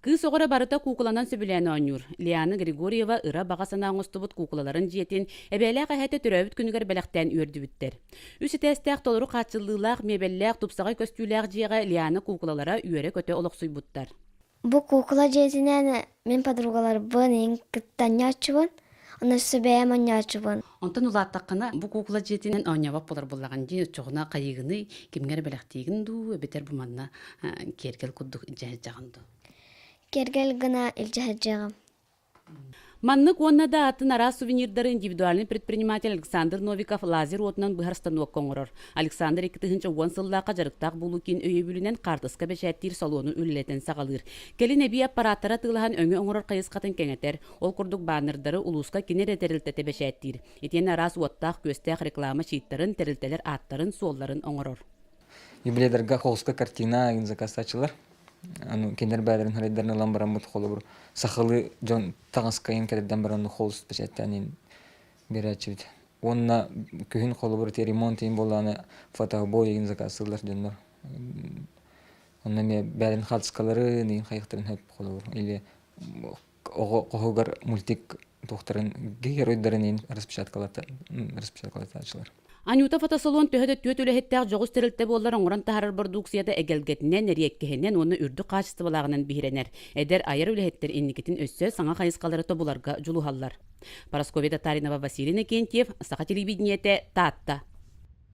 Кыз оғыра барыта кукуланан сөбіләні онюр. Лиана Григорьева ыра бағасына аңыстыбыт кукулаларын жиетін әбәләқ әхәті түрәбіт күнігер бәләқтен үрді біттер. Үсі тәстәқ толыру қатшылдылақ, мебелләқ, тупсағай көстүләқ жиға Лиана кукулалара үйері көте олықсуй бұттар. Бұл кукула жиетінен мен подругалар бұнын кіттан ячуын, оны сөбәйім он ячуын. Онтан улаттаққына бұл кукула жиетінен оңявап болар болаған жи чоғына қайығыны кемгер бәләқтегін ду, өбетер бұманна кергел күдді жағынды. Кергел гына илчәһәҗәгым. Маннык оннада атын ара сувенирдары индивидуальный предприниматель Александр Новиков лазер отынан быһар станок коңорор. Александр 2010 сыллака жарыктак булукин өйө бүлүнен картыска бешәттир салону үллетен сагалыр. Келин эби аппараттара тылахан өңө оңорор кайыскатын кеңетер. Ол курдук баннердары улуска кинер терилтете бешәттир. Этен арас оттак көстәк реклама шиттарын терилтелер аттарын солларын оңорор. Юбилейдерга холска картина заказ ачылар. Ану кинер бәдерин харайдарны ламбарам бут холы бур. Сахалы жон таңаскайын кәдерден бараны холс бешәттәнин берәчүд. Онна көһүн холы бур те ремонт ин боланы фотобой ин заказлар жоннор. Онна ме бәдерин хатскалары нин хайыктырын хәп холы бур. Или огогар мультик тохтарын геройдарын распечаткалата ачылар. Анюта фотосалон төһөдө төт үлеһеттәк жогус терилте боллар оңран тахарыр продукцияда эгелгетинен риеккеһенен оны үрдү качестволагынан бихиренер. Эдер айыр үлеһеттер инникитин өссө саңа хайыскалары тобуларга жулухаллар. Парасковия Татаринова, Василий Накентьев, Саха телевидениете, Татта.